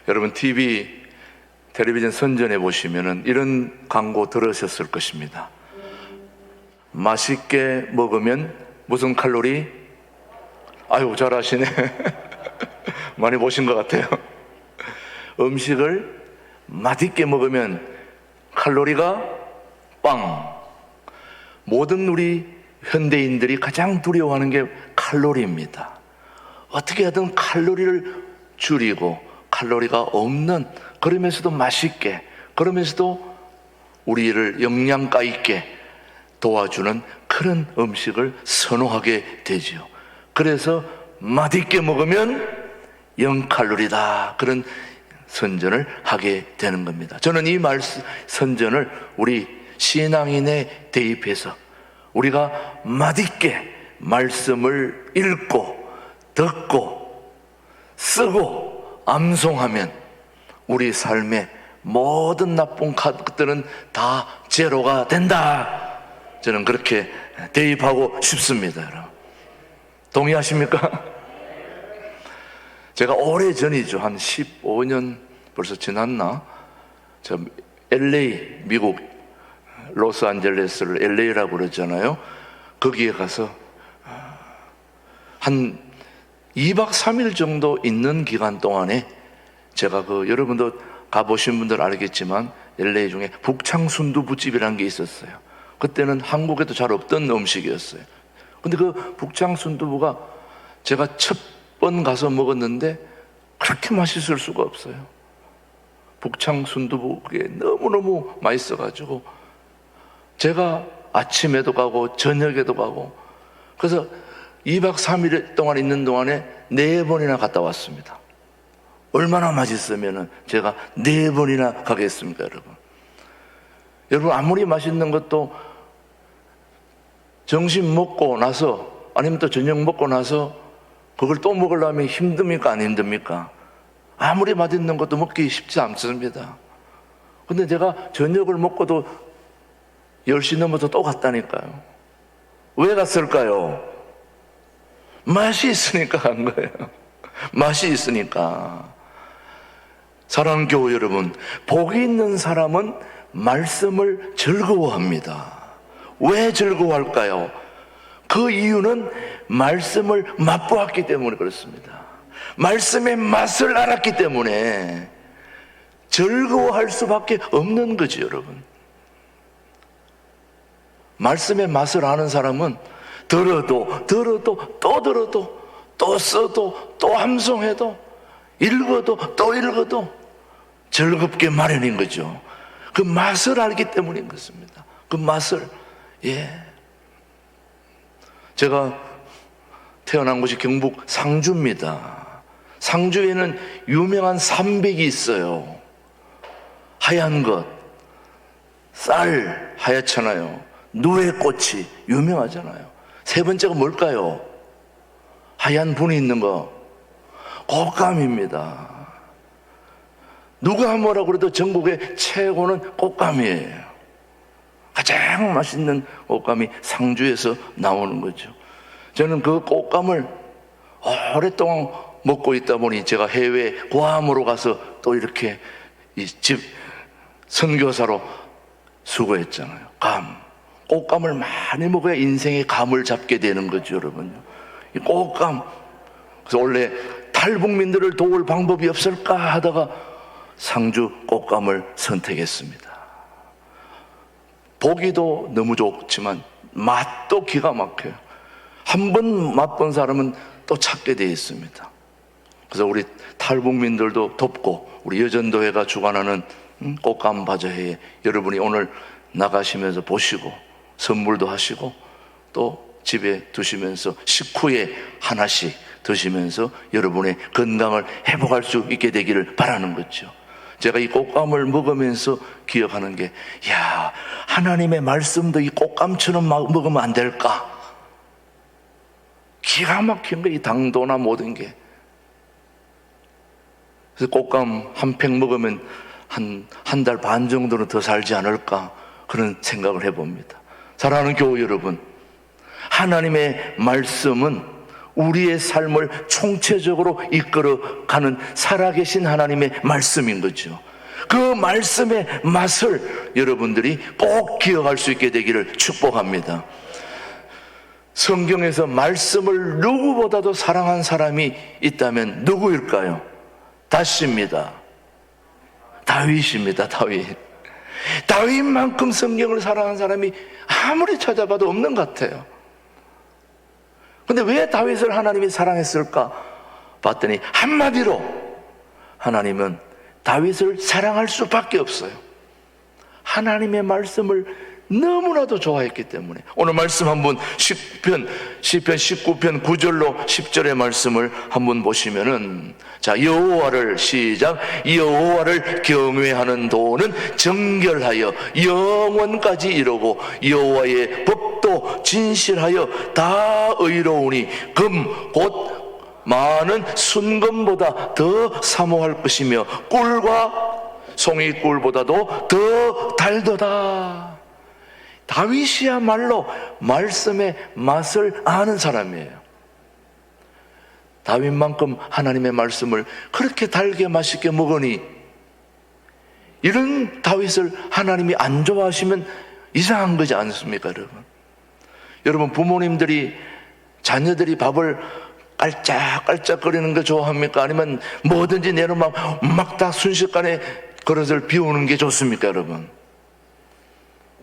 여러분 텔레비전 선전해 보시면은 이런 광고 들으셨을 것입니다. 맛있게 먹으면 무슨 칼로리? 아유, 잘하시네. 많이 보신 것 같아요. 음식을 맛있게 먹으면 칼로리가 빵. 모든 우리 현대인들이 가장 두려워하는 게 칼로리입니다. 어떻게 하든 칼로리를 줄이고 칼로리가 없는, 그러면서도 맛있게, 그러면서도 우리를 영양가 있게 도와주는 그런 음식을 선호하게 되죠. 그래서 맛있게 먹으면 0칼로리다, 그런 선전을 하게 되는 겁니다. 저는 이 선전을 우리 신앙인에 대입해서 우리가 맛있게 말씀을 읽고 듣고 쓰고 암송하면 우리 삶의 모든 나쁜 것들은 다 제로가 된다. 저는 그렇게 대입하고 싶습니다. 여러분, 동의하십니까? 제가 오래전이죠. 한 15년 벌써 지났나? 저 LA, 미국 로스안젤레스를 LA라고 그러잖아요. 거기에 가서 한 2박 3일 정도 있는 기간 동안에 제가 여러분도 가보신 분들 알겠지만 LA 중에 북창순두부집이라는 게 있었어요. 그때는 한국에도 잘 없던 음식이었어요. 근데 그 북창순두부가 제가 첫 번 가서 먹었는데 그렇게 맛있을 수가 없어요. 북창순두부 그게 너무너무 맛있어가지고 제가 아침에도 가고 저녁에도 가고, 그래서 2박 3일 동안 있는 동안에 4번이나 갔다 왔습니다. 얼마나 맛있으면 제가 4번이나 가겠습니까, 여러분? 여러분, 아무리 맛있는 것도 점심 먹고 나서 아니면 또 저녁 먹고 나서 그걸 또 먹으려면 힘듭니까, 안 힘듭니까? 아무리 맛있는 것도 먹기 쉽지 않습니다. 근데 제가 저녁을 먹고도 10시 넘어서 또 갔다니까요. 왜 갔을까요? 맛이 있으니까 간 거예요. 맛이 있으니까. 사랑하는 교회 여러분, 복이 있는 사람은 말씀을 즐거워합니다. 왜 즐거워할까요? 그 이유는 말씀을 맛보았기 때문에 그렇습니다. 말씀의 맛을 알았기 때문에 즐거워할 수밖에 없는 거지, 여러분. 말씀의 맛을 아는 사람은 들어도 또 써도 또 함송해도 읽어도 또 읽어도 즐겁게 마련인 거죠. 그 맛을 알기 때문인 것입니다. 그 맛을. 제가 태어난 곳이 경북 상주입니다. 상주에는 유명한 산백이 있어요. 하얀 것, 쌀 하얗잖아요. 누에꽃이 유명하잖아요. 세 번째가 뭘까요? 하얀 분이 있는 거, 꽃감입니다. 누가 뭐라고 그래도 전국의 최고는 꽃감이에요. 가장 맛있는 꽃감이 상주에서 나오는 거죠. 저는 그 꽃감을 오랫동안 먹고 있다 보니 제가 해외 구암으로 가서 또 이렇게 이 집 선교사로 수고했잖아요. 꽃감을 많이 먹어야 인생의 감을 잡게 되는 거죠, 여러분. 이 꽃감. 그래서 원래 탈북민들을 도울 방법이 없을까 하다가 상주 꽃감을 선택했습니다. 보기도 너무 좋지만 맛도 기가 막혀요. 한 번 맛본 사람은 또 찾게 되어 있습니다. 그래서 우리 탈북민들도 돕고 우리 여전도회가 주관하는 꽃감 바자회에 여러분이 오늘 나가시면서 보시고 선물도 하시고 또 집에 두시면서 식후에 하나씩 드시면서 여러분의 건강을 회복할 수 있게 되기를 바라는 거죠. 제가 이 꽃감을 먹으면서 기억하는 게, 하나님의 말씀도 이 꽃감처럼 먹으면 안 될까? 기가 막힌 거, 이 당도나 모든 게. 그래서 꽃감 한 팩 먹으면 한 달 반 정도는 더 살지 않을까, 그런 생각을 해봅니다. 사랑하는 교우 여러분, 하나님의 말씀은 우리의 삶을 총체적으로 이끌어가는 살아계신 하나님의 말씀인 거죠. 그 말씀의 맛을 여러분들이 꼭 기억할 수 있게 되기를 축복합니다. 성경에서 말씀을 누구보다도 사랑한 사람이 있다면 누구일까요? 다시입니다. 다윗입니다. 다윗만큼 성경을 사랑한 사람이 아무리 찾아봐도 없는 것 같아요. 근데 왜 다윗을 하나님이 사랑했을까 봤더니 한마디로 하나님은 다윗을 사랑할 수밖에 없어요. 하나님의 말씀을 너무나도 좋아했기 때문에. 오늘 말씀 한번 시편 19편 9절로 10절의 말씀을 한번 보시면은, 자, 여호와를 시작. 여호와를 경외하는 도는 정결하여 영원까지 이르고 여호와의 법도 진실하여 다 의로우니 금 곧 많은 순금보다 더 사모할 것이며 꿀과 송이꿀보다도 더 달도다. 다윗이야말로 말씀의 맛을 아는 사람이에요. 다윗만큼 하나님의 말씀을 그렇게 달게 맛있게 먹으니, 이런 다윗을 하나님이 안 좋아하시면 이상한 거지 않습니까, 여러분? 여러분, 부모님들이 자녀들이 밥을 깔짝깔짝거리는 거 좋아합니까? 아니면 뭐든지 내놓으면 막 다 순식간에 그릇을 비우는 게 좋습니까, 여러분?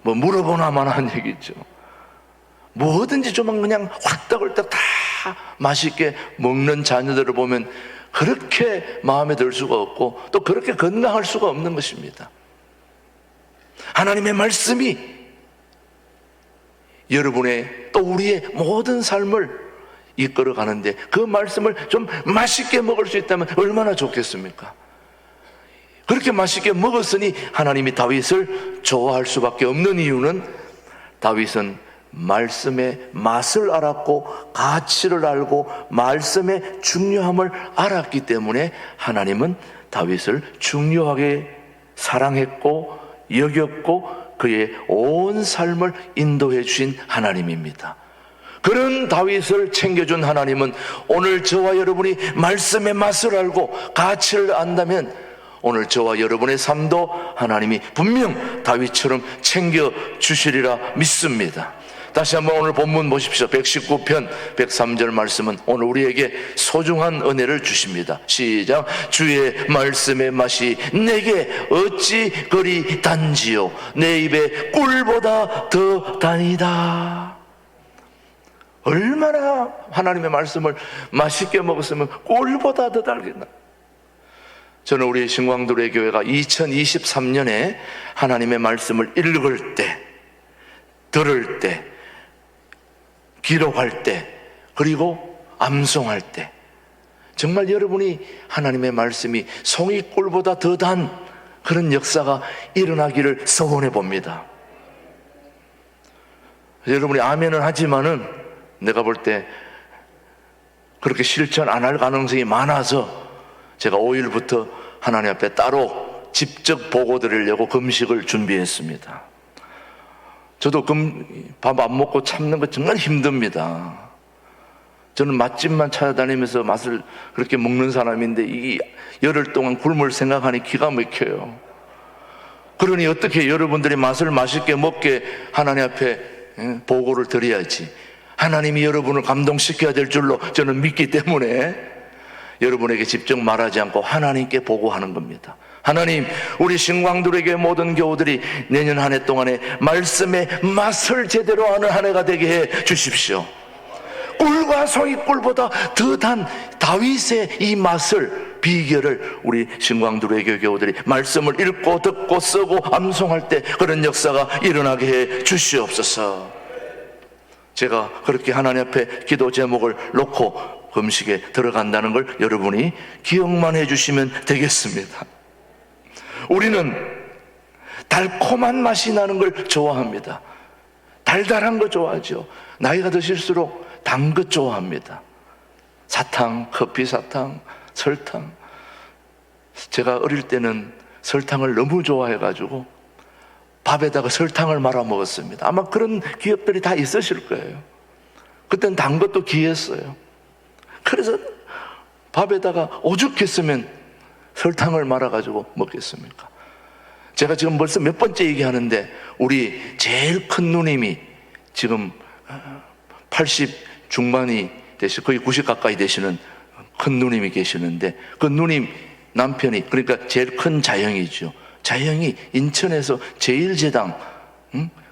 뭐 물어보나마나 한 얘기죠. 뭐든지 좀 그냥 홀딱홀딱 다 맛있게 먹는 자녀들을 보면 그렇게 마음에 들 수가 없고 또 그렇게 건강할 수가 없는 것입니다. 하나님의 말씀이 여러분의 또 우리의 모든 삶을 이끌어 가는데, 그 말씀을 좀 맛있게 먹을 수 있다면 얼마나 좋겠습니까? 그렇게 맛있게 먹었으니 하나님이 다윗을 좋아할 수밖에 없는 이유는, 다윗은 말씀의 맛을 알았고 가치를 알고 말씀의 중요함을 알았기 때문에 하나님은 다윗을 중요하게 사랑했고 여겼고 그의 온 삶을 인도해 주신 하나님입니다. 그런 다윗을 챙겨준 하나님은 오늘 저와 여러분이 말씀의 맛을 알고 가치를 안다면 오늘 저와 여러분의 삶도 하나님이 분명 다윗처럼 챙겨주시리라 믿습니다. 다시 한번 오늘 본문 보십시오. 119편 103절 말씀은 오늘 우리에게 소중한 은혜를 주십니다. 시작. 주의 말씀의 맛이 내게 어찌 그리 단지요 내 입에 꿀보다 더 다니다. 얼마나 하나님의 말씀을 맛있게 먹었으면 꿀보다 더 달겠나. 저는 우리 신광두레 교회가 2023년에 하나님의 말씀을 읽을 때, 들을 때, 기록할 때, 그리고 암송할 때 정말 여러분이 하나님의 말씀이 송이꿀보다 더 단 그런 역사가 일어나기를 소원해 봅니다. 여러분이 아멘은 하지만은 내가 볼 때 그렇게 실천 안 할 가능성이 많아서 제가 5일부터 하나님 앞에 따로 직접 보고 드리려고 금식을 준비했습니다. 저도 밥 안 먹고 참는 거 정말 힘듭니다. 저는 맛집만 찾아다니면서 맛을 그렇게 먹는 사람인데 이 열흘 동안 굶을 생각하니 기가 막혀요. 그러니 어떻게 여러분들이 맛을 맛있게 먹게 하나님 앞에 보고를 드려야지. 하나님이 여러분을 감동시켜야 될 줄로 저는 믿기 때문에 여러분에게 직접 말하지 않고 하나님께 보고하는 겁니다. 하나님, 우리 신광두레교회 모든 교우들이 내년 한 해 동안에 말씀의 맛을 제대로 아는 한 해가 되게 해 주십시오. 꿀과 송이꿀보다 더 단 다윗의 이 맛을, 비결을 우리 신광두레교회 교우들이 말씀을 읽고 듣고 쓰고 암송할 때 그런 역사가 일어나게 해 주시옵소서. 제가 그렇게 하나님 앞에 기도 제목을 놓고 금식에 들어간다는 걸 여러분이 기억만 해주시면 되겠습니다. 우리는 달콤한 맛이 나는 걸 좋아합니다. 달달한 거 좋아하죠. 나이가 드실수록 단 것 좋아합니다. 사탕, 커피 사탕, 설탕. 제가 어릴 때는 설탕을 너무 좋아해가지고 밥에다가 설탕을 말아 먹었습니다. 아마 그런 기억들이 다 있으실 거예요. 그땐 단 것도 귀했어요. 그래서 밥에다가 오죽했으면 설탕을 말아가지고 먹겠습니까? 제가 지금 벌써 몇 번째 얘기하는데 우리 제일 큰 누님이 지금 80 중반이 되시, 거의 90 가까이 되시는 큰 누님이 계시는데, 그 누님 남편이, 그러니까 제일 큰 자영이죠. 자영이 인천에서 제일제당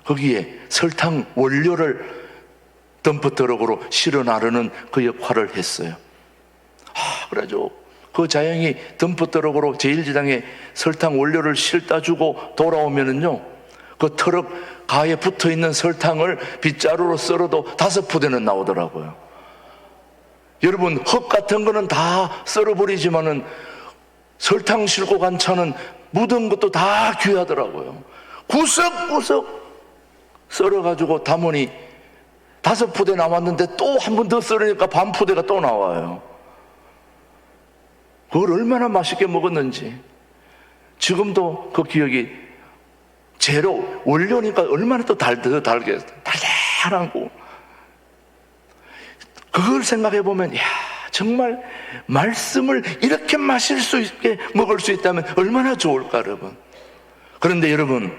거기에 설탕 원료를 덤프트럭으로 실어 나르는 그 역할을 했어요. 그래가지고 그 자영이 덤프트럭으로 제일제당에 설탕 원료를 실다 주고 돌아오면은요, 그 트럭 가에 붙어 있는 설탕을 빗자루로 썰어도 5푸대는 나오더라고요. 여러분, 흙 같은 거는 다 썰어버리지만은 설탕 싣고 간 차는 묻은 것도 다 귀하더라고요. 구석구석 썰어가지고 담으니 5푸대 남았는데 또 한 번 더 썰으니까 반 푸대가 또 나와요. 그걸 얼마나 맛있게 먹었는지 지금도 그 기억이, 재료 원료니까 얼마나 더 더 달게 달달하고, 그걸 생각해 보면 야, 정말 말씀을 이렇게 마실 수 있게 먹을 수 있다면 얼마나 좋을까 여러분. 그런데 여러분,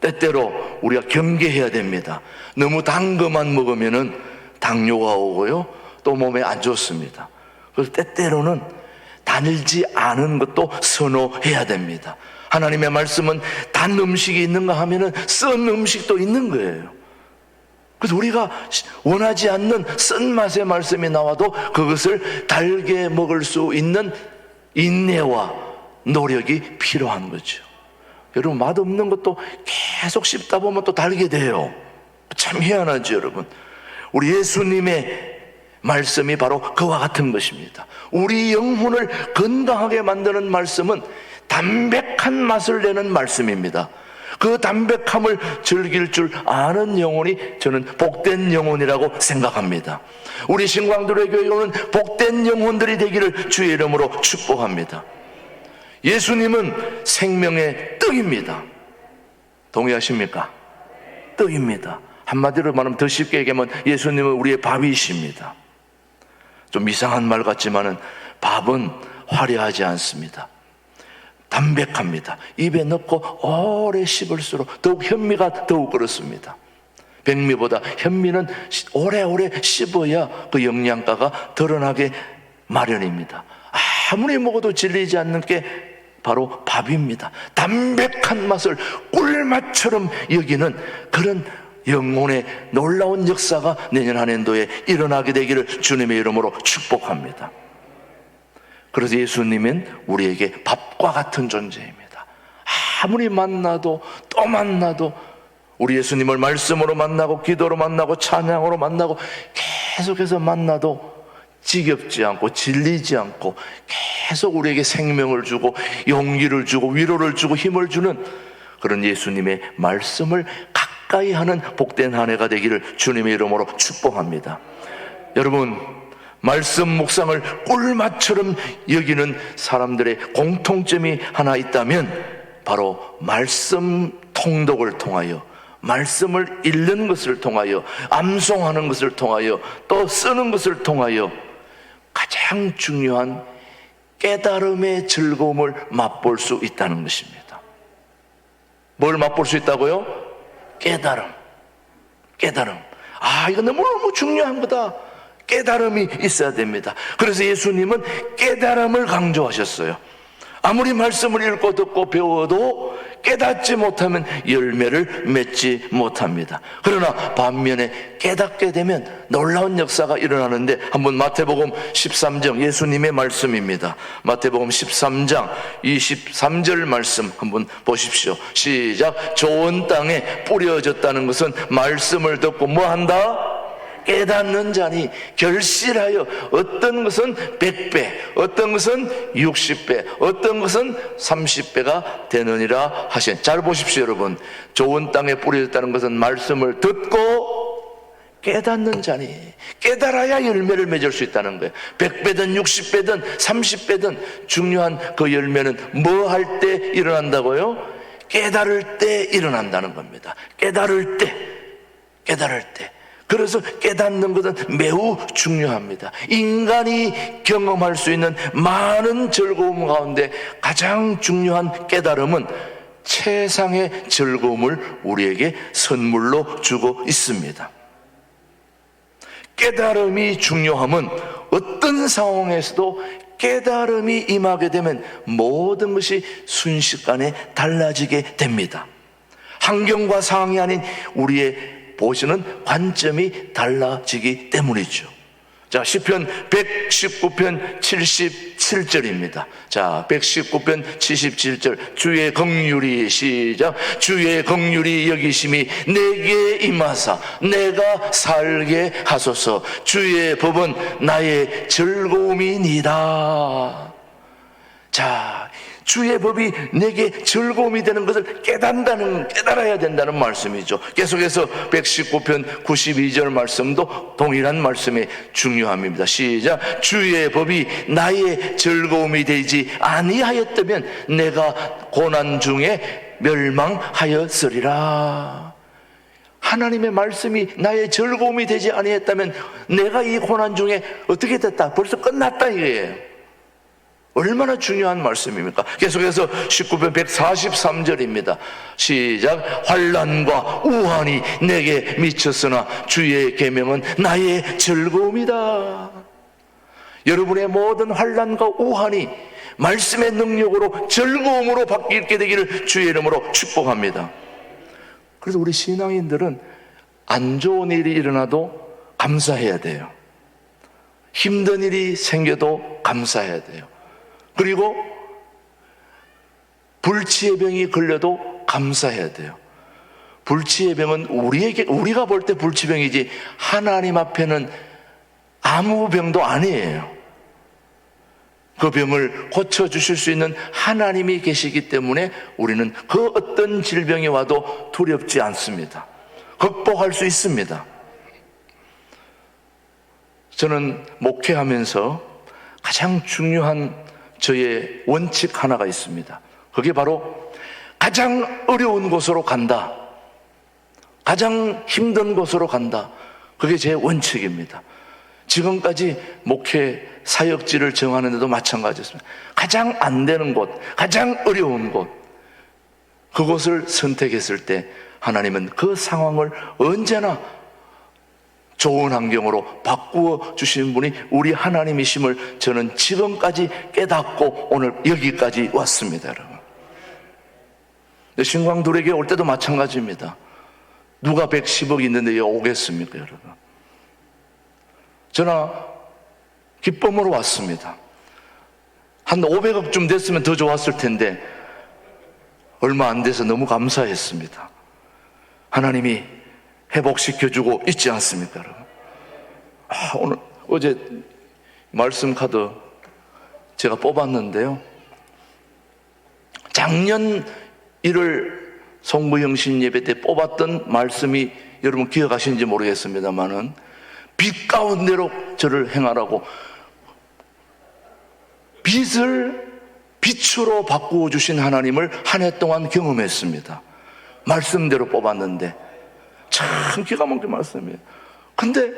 때때로 우리가 경계해야 됩니다. 너무 단 것만 먹으면은 당뇨가 오고요, 또 몸에 안 좋습니다. 그래서 때때로는 달지 않은 것도 선호해야 됩니다. 하나님의 말씀은 단 음식이 있는가 하면은 쓴 음식도 있는 거예요. 그래서 우리가 원하지 않는 쓴맛의 말씀이 나와도 그것을 달게 먹을 수 있는 인내와 노력이 필요한 거죠. 여러분, 맛없는 것도 계속 씹다 보면 또 달게 돼요. 참 희한하죠 여러분. 우리 예수님의 말씀이 바로 그와 같은 것입니다. 우리 영혼을 건강하게 만드는 말씀은 담백한 맛을 내는 말씀입니다. 그 담백함을 즐길 줄 아는 영혼이 저는 복된 영혼이라고 생각합니다. 우리 신광들의 교회에 오는 복된 영혼들이 되기를 주의 이름으로 축복합니다. 예수님은 생명의 떡입니다. 동의하십니까? 떡입니다. 한마디로 말하면, 더 쉽게 얘기하면 예수님은 우리의 밥이십니다. 좀 이상한 말 같지만은 밥은 화려하지 않습니다. 담백합니다. 입에 넣고 오래 씹을수록 더욱 현미가 더욱 그렇습니다. 백미보다 현미는 오래오래 씹어야 그 영양가가 드러나게 마련입니다. 아무리 먹어도 질리지 않는 게 바로 밥입니다. 담백한 맛을 꿀맛처럼 여기는 그런 영혼의 놀라운 역사가 내년 한 해도에 일어나게 되기를 주님의 이름으로 축복합니다. 그래서 예수님은 우리에게 밥과 같은 존재입니다. 아무리 만나도 또 만나도, 우리 예수님을 말씀으로 만나고 기도로 만나고 찬양으로 만나고 계속해서 만나도 지겹지 않고 질리지 않고 계속 우리에게 생명을 주고 용기를 주고 위로를 주고 힘을 주는 그런 예수님의 말씀을 가까이 하는 복된 한 해가 되기를 주님의 이름으로 축복합니다. 여러분, 말씀 묵상을 꿀맛처럼 여기는 사람들의 공통점이 하나 있다면 바로 말씀 통독을 통하여, 말씀을 읽는 것을 통하여, 암송하는 것을 통하여, 또 쓰는 것을 통하여 가장 중요한 깨달음의 즐거움을 맛볼 수 있다는 것입니다. 뭘 맛볼 수 있다고요? 깨달음. 이거 너무너무 중요한 거다. 깨달음이 있어야 됩니다. 그래서 예수님은 깨달음을 강조하셨어요. 아무리 말씀을 읽고 듣고 배워도 깨닫지 못하면 열매를 맺지 못합니다. 그러나 반면에 깨닫게 되면 놀라운 역사가 일어나는데, 한번 마태복음 13장 예수님의 말씀입니다. 마태복음 13장 23절 말씀 한번 보십시오. 시작. 좋은 땅에 뿌려졌다는 것은 말씀을 듣고 뭐 한다? 깨닫는 자니 결실하여 어떤 것은 100배, 어떤 것은 60배, 어떤 것은 30배가 되느니라 하신. 잘 보십시오 여러분. 좋은 땅에 뿌려졌다는 것은 말씀을 듣고 깨닫는 자니, 깨달아야 열매를 맺을 수 있다는 거예요. 100배든 60배든 30배든 중요한 그 열매는 뭐 할 때 일어난다고요? 깨달을 때 일어난다는 겁니다. 깨달을 때. 그래서 깨닫는 것은 매우 중요합니다. 인간이 경험할 수 있는 많은 즐거움 가운데 가장 중요한 깨달음은 최상의 즐거움을 우리에게 선물로 주고 있습니다. 깨달음이 중요함은 어떤 상황에서도 깨달음이 임하게 되면 모든 것이 순식간에 달라지게 됩니다. 환경과 상황이 아닌 우리의 보시는 관점이 달라지기 때문이죠. 자, 시편 119편 77절입니다. 자, 119편 77절. 주의 긍휼이, 시작. 주의 긍휼이 여기심이 내게 임하사 내가 살게 하소서. 주의 법은 나의 즐거움이니라. 자, 주의 법이 내게 즐거움이 되는 것을 깨달아야 된다는 말씀이죠. 계속해서 119편 92절 말씀도 동일한 말씀이 중요합니다. 시작. 주의 법이 나의 즐거움이 되지 아니하였다면 내가 고난 중에 멸망하였으리라. 하나님의 말씀이 나의 즐거움이 되지 아니했다면 내가 이 고난 중에 어떻게 됐다? 벌써 끝났다 이거예요. 얼마나 중요한 말씀입니까? 계속해서 19편 143절입니다. 시작. 환난과 우환이 내게 미쳤으나 주의 계명은 나의 즐거움이다. 여러분의 모든 환난과 우환이 말씀의 능력으로 즐거움으로 바뀌게 되기를 주의 이름으로 축복합니다. 그래서 우리 신앙인들은 안 좋은 일이 일어나도 감사해야 돼요. 힘든 일이 생겨도 감사해야 돼요. 그리고 불치의 병이 걸려도 감사해야 돼요. 불치의 병은 우리가 볼 때 불치병이지 하나님 앞에는 아무 병도 아니에요. 그 병을 고쳐주실 수 있는 하나님이 계시기 때문에 우리는 그 어떤 질병이 와도 두렵지 않습니다. 극복할 수 있습니다. 저는 목회하면서 가장 중요한 저의 원칙 하나가 있습니다. 그게 바로 가장 어려운 곳으로 간다. 가장 힘든 곳으로 간다. 그게 제 원칙입니다. 지금까지 목회 사역지를 정하는 데도 마찬가지였습니다. 가장 안 되는 곳, 가장 어려운 곳, 그곳을 선택했을 때 하나님은 그 상황을 언제나 좋은 환경으로 바꾸어 주시는 분이 우리 하나님이심을 저는 지금까지 깨닫고 오늘 여기까지 왔습니다, 여러분. 신광둘에게 올 때도 마찬가지입니다. 누가 110억 있는데 여기 오겠습니까, 여러분? 저는 기쁨으로 왔습니다. 한 500억쯤 됐으면 더 좋았을 텐데 얼마 안 돼서 너무 감사했습니다. 하나님이 회복시켜주고 있지 않습니까, 여러분? 오늘 어제 말씀 카드 제가 뽑았는데요. 작년 1월 송부형신 예배 때 뽑았던 말씀이 여러분 기억하시는지 모르겠습니다만은 빛 가운데로 저를 행하라고 빛을 빛으로 바꾸어 주신 하나님을 한 해 동안 경험했습니다. 말씀대로 뽑았는데 참 기가 막힌 말씀이에요. 근데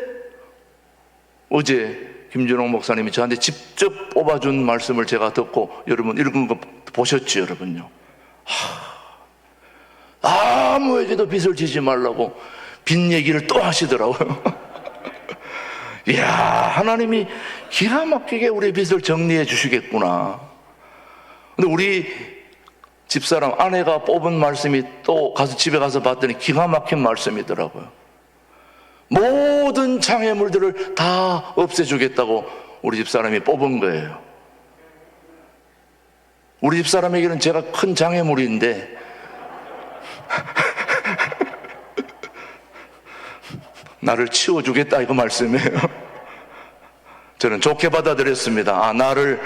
어제 김준홍 목사님이 저한테 직접 뽑아준 말씀을 제가 듣고 여러분 읽은 거 보셨죠, 여러분요? 아무에게도 빚을 지지 말라고 빚 얘기를 또 하시더라고요. 이야, 하나님이 기가 막히게 우리 빚을 정리해 주시겠구나. 근데 우리 집사람 아내가 뽑은 말씀이 또 집에 가서 봤더니 기가 막힌 말씀이더라고요. 모든 장애물들을 다 없애주겠다고 우리 집사람이 뽑은 거예요. 우리 집사람에게는 제가 큰 장애물인데 나를 치워주겠다 이거 말씀이에요. 저는 좋게 받아들였습니다. 나를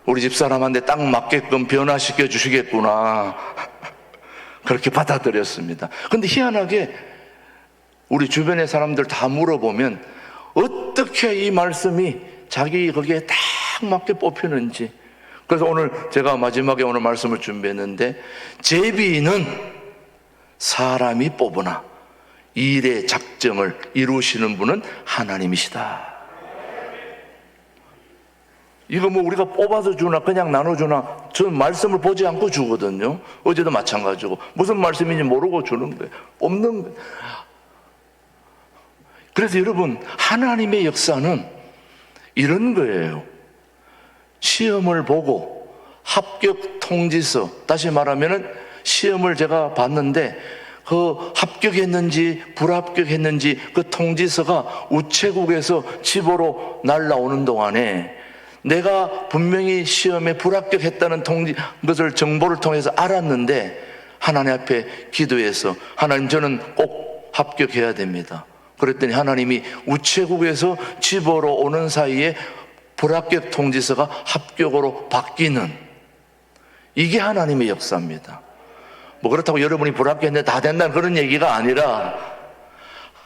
우리 집사람한테 딱 맞게끔 변화시켜 주시겠구나. 그렇게 받아들였습니다. 근데 희한하게 우리 주변의 사람들 다 물어보면 어떻게 이 말씀이 자기 거기에 딱 맞게 뽑히는지. 그래서 오늘 제가 마지막에 오늘 말씀을 준비했는데, 제비는 사람이 뽑으나 일의 작정을 이루시는 분은 하나님이시다. 이거 뭐 우리가 뽑아서 주나 그냥 나눠주나, 저는 말씀을 보지 않고 주거든요. 어제도 마찬가지고 무슨 말씀인지 모르고 주는 거예요. 뽑는 거예요. 그래서 여러분, 하나님의 역사는 이런 거예요. 시험을 보고 합격 통지서, 다시 말하면은 시험을 제가 봤는데 그 합격했는지 불합격했는지 그 통지서가 우체국에서 집으로 날라오는 동안에 내가 분명히 시험에 불합격했다는 것을 정보를 통해서 알았는데 하나님 앞에 기도해서, 하나님 저는 꼭 합격해야 됩니다. 그랬더니 하나님이 우체국에서 집으로 오는 사이에 불합격 통지서가 합격으로 바뀌는, 이게 하나님의 역사입니다. 뭐 그렇다고 여러분이 불합격했는데 다 된다는 그런 얘기가 아니라,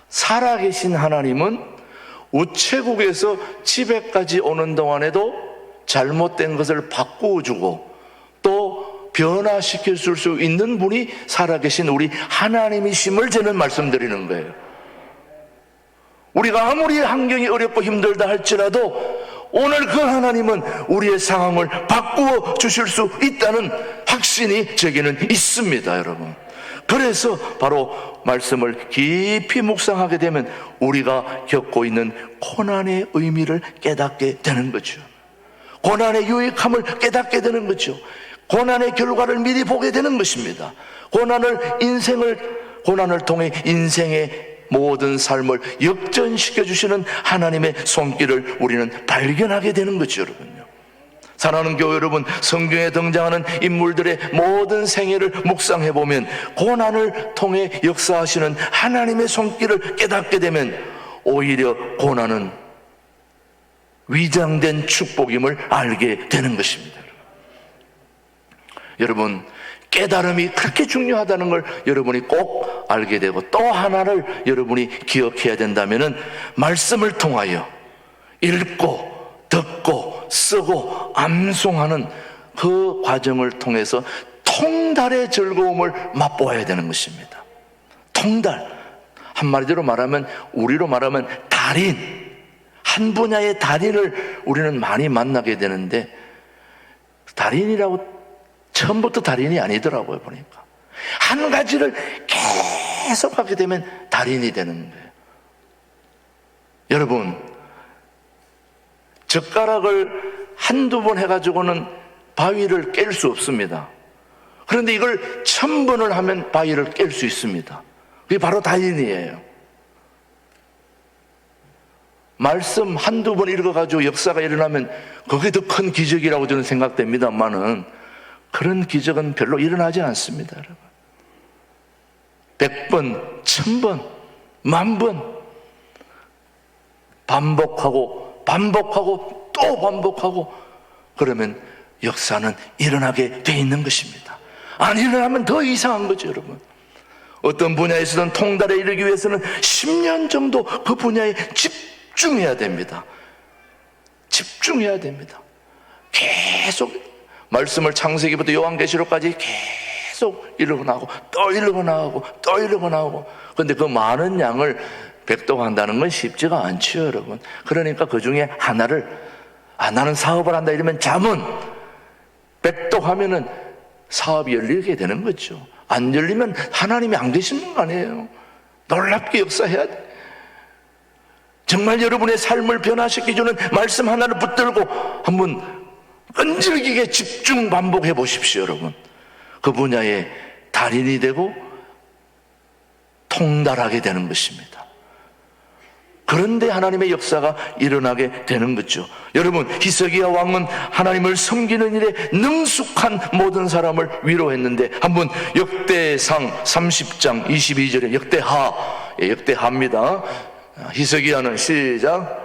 살아계신 하나님은 우체국에서 집에까지 오는 동안에도 잘못된 것을 바꾸어주고 또 변화시킬 수 있는 분이 살아계신 우리 하나님이심을 저는 말씀드리는 거예요. 우리가 아무리 환경이 어렵고 힘들다 할지라도 오늘 그 하나님은 우리의 상황을 바꾸어 주실 수 있다는 확신이 제게는 있습니다, 여러분. 그래서 바로 말씀을 깊이 묵상하게 되면 우리가 겪고 있는 고난의 의미를 깨닫게 되는 거죠. 고난의 유익함을 깨닫게 되는 거죠. 고난의 결과를 미리 보게 되는 것입니다. 고난을 통해 인생의 모든 삶을 역전시켜 주시는 하나님의 손길을 우리는 발견하게 되는 거죠, 여러분요. 사랑하는 교회 여러분, 성경에 등장하는 인물들의 모든 생애를 묵상해 보면 고난을 통해 역사하시는 하나님의 손길을 깨닫게 되면 오히려 고난은 위장된 축복임을 알게 되는 것입니다. 여러분, 깨달음이 그렇게 중요하다는 걸 여러분이 꼭 알게 되고, 또 하나를 여러분이 기억해야 된다면은 말씀을 통하여 읽고 듣고 쓰고 암송하는 그 과정을 통해서 통달의 즐거움을 맛보아야 되는 것입니다. 통달, 한마디로 말하면, 우리로 말하면 달인, 한 분야의 달인을 우리는 많이 만나게 되는데, 달인이라고 처음부터 달인이 아니더라고요. 보니까 한 가지를 계속 하게 되면 달인이 되는 거예요. 여러분, 젓가락을 한두 번 해가지고는 바위를 깰 수 없습니다. 그런데 이걸 1000번을 하면 바위를 깰 수 있습니다. 그게 바로 달인이에요. 말씀 한두 번 읽어가지고 역사가 일어나면 그게 더 큰 기적이라고 저는 생각됩니다만은, 그런 기적은 별로 일어나지 않습니다, 여러분. 100번, 1000번, 10,000번 반복하고 또 반복하고, 그러면 역사는 일어나게 돼 있는 것입니다. 안 일어나면 더 이상한 거죠, 여러분. 어떤 분야에서는 통달에 이르기 위해서는 10년 정도 그 분야에 집중해야 됩니다. 집중해야 됩니다. 계속 말씀을 창세기부터 요한계시록까지 계속 읽어 나오고 또 읽어 나오고 또 읽어 나오고. 그런데 그 많은 양을 백독한다는 건 쉽지가 않죠, 여러분. 그러니까 그 중에 하나를, 나는 사업을 한다 이러면 잠언 백독하면은 사업이 열리게 되는 거죠. 안 열리면 하나님이 안 계시는 거 아니에요. 놀랍게 역사해야 돼. 정말 여러분의 삶을 변화시켜주는 말씀 하나를 붙들고 한번 끈질기게 집중 반복해 보십시오, 여러분. 그 분야의 달인이 되고 통달하게 되는 것입니다. 그런데 하나님의 역사가 일어나게 되는 거죠. 여러분, 히스기야 왕은 하나님을 섬기는 일에 능숙한 모든 사람을 위로했는데, 한번 역대상 30장 22절에 역대하입니다. 히스기야는 시작.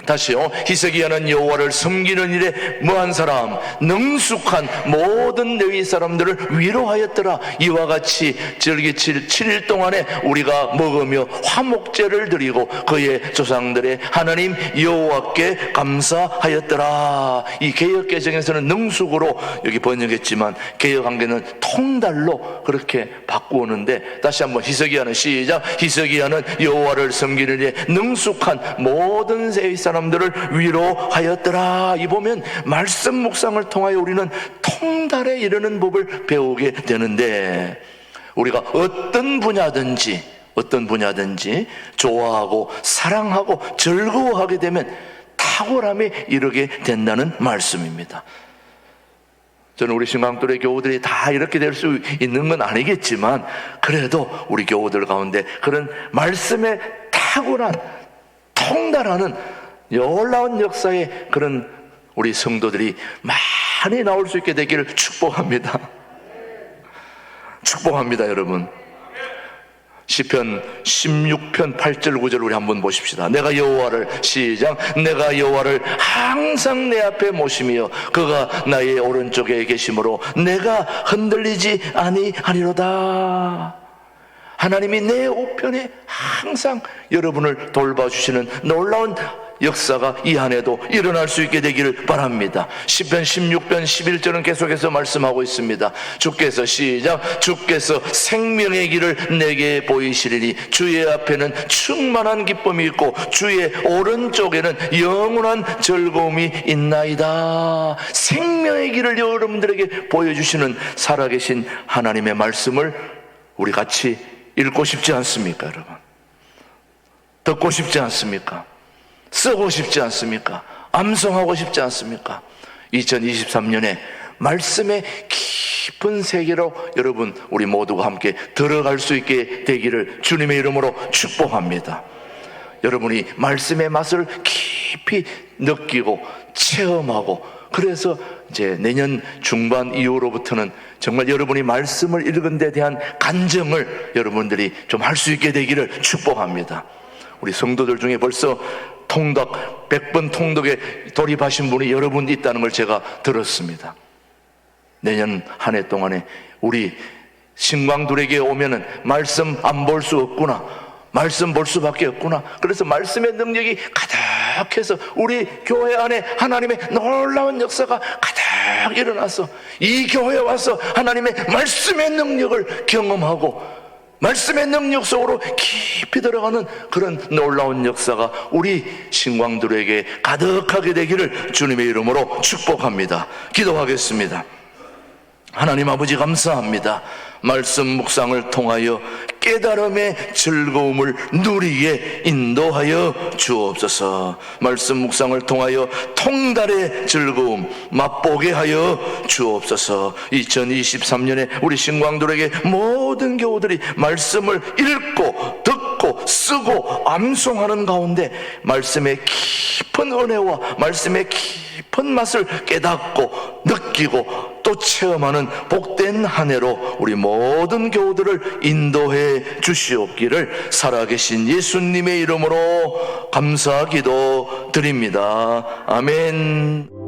다시요. 희석이하는 여호와를 섬기는 일에 뭐한 사람, 능숙한 모든 레위 사람들을 위로하였더라. 이와 같이 절기칠 7일 동안에 우리가 먹으며 화목제를 드리고 그의 조상들의 하나님 여호와께 감사하였더라. 이 개역 개정에서는 능숙으로 여기 번역했지만 개역 한계는 통달로 그렇게 바꾸었는데, 다시 한번 희석이하는, 시작. 희석이하는 여호와를 섬기는 일에 능숙한 모든 레위 사람들을 위로하였더라. 이 보면 말씀 묵상을 통하여 우리는 통달에 이르는 법을 배우게 되는데, 우리가 어떤 분야든지 좋아하고 사랑하고 즐거워하게 되면 탁월함에 이르게 된다는 말씀입니다. 저는 우리 신강돌의 교우들이 다 이렇게 될 수 있는 건 아니겠지만, 그래도 우리 교우들 가운데 그런 말씀에 탁월한 통달하는 놀라운 역사의 그런 우리 성도들이 많이 나올 수 있게 되기를 축복합니다. 축복합니다, 여러분. 시편 16편 8절 9절 우리 한번 보십시다. 내가 여호와를, 시작. 내가 여호와를 항상 내 앞에 모시며 그가 나의 오른쪽에 계심으로 내가 흔들리지 아니하리로다. 하나님이 내 우편에 항상 여러분을 돌봐주시는 놀라운 역사가 이 한해도 일어날 수 있게 되기를 바랍니다. 시편 16편 11절은 계속해서 말씀하고 있습니다. 주께서, 시작. 주께서 생명의 길을 내게 보이시리니 주의 앞에는 충만한 기쁨이 있고 주의 오른쪽에는 영원한 즐거움이 있나이다. 생명의 길을 여러분들에게 보여주시는 살아계신 하나님의 말씀을 우리 같이 읽고 싶지 않습니까, 여러분? 듣고 싶지 않습니까? 쓰고 싶지 않습니까? 암송하고 싶지 않습니까? 2023년에 말씀의 깊은 세계로 여러분 우리 모두가 함께 들어갈 수 있게 되기를 주님의 이름으로 축복합니다. 여러분이 말씀의 맛을 깊이 느끼고 체험하고, 그래서 이제 내년 중반 이후로부터는 정말 여러분이 말씀을 읽은 데 대한 간증을 여러분들이 좀 할 수 있게 되기를 축복합니다. 우리 성도들 중에 벌써 통독 100번 통독에 돌입하신 분이 여러분 있다는 걸 제가 들었습니다. 내년 한 해 동안에 우리 신광들에게 오면은 말씀 안 볼 수 없구나, 말씀 볼 수밖에 없구나. 그래서 말씀의 능력이 가득해서 우리 교회 안에 하나님의 놀라운 역사가 가득 일어나서 이 교회에 와서 하나님의 말씀의 능력을 경험하고 말씀의 능력 속으로 깊이 들어가는 그런 놀라운 역사가 우리 신광들에게 가득하게 되기를 주님의 이름으로 축복합니다. 기도하겠습니다. 하나님 아버지, 감사합니다. 말씀 묵상을 통하여 깨달음의 즐거움을 누리게 인도하여 주옵소서. 말씀 묵상을 통하여 통달의 즐거움 맛보게 하여 주옵소서. 2023년에 우리 신광들에게 모든 교우들이 말씀을 읽고 듣고 쓰고 암송하는 가운데 말씀의 깊은 은혜와 말씀의 깊은 맛을 깨닫고 느끼고 또 체험하는 복된 한 해로 우리 모든 교우들을 인도해 주시옵기를 살아계신 예수님의 이름으로 감사 기도 드립니다. 아멘.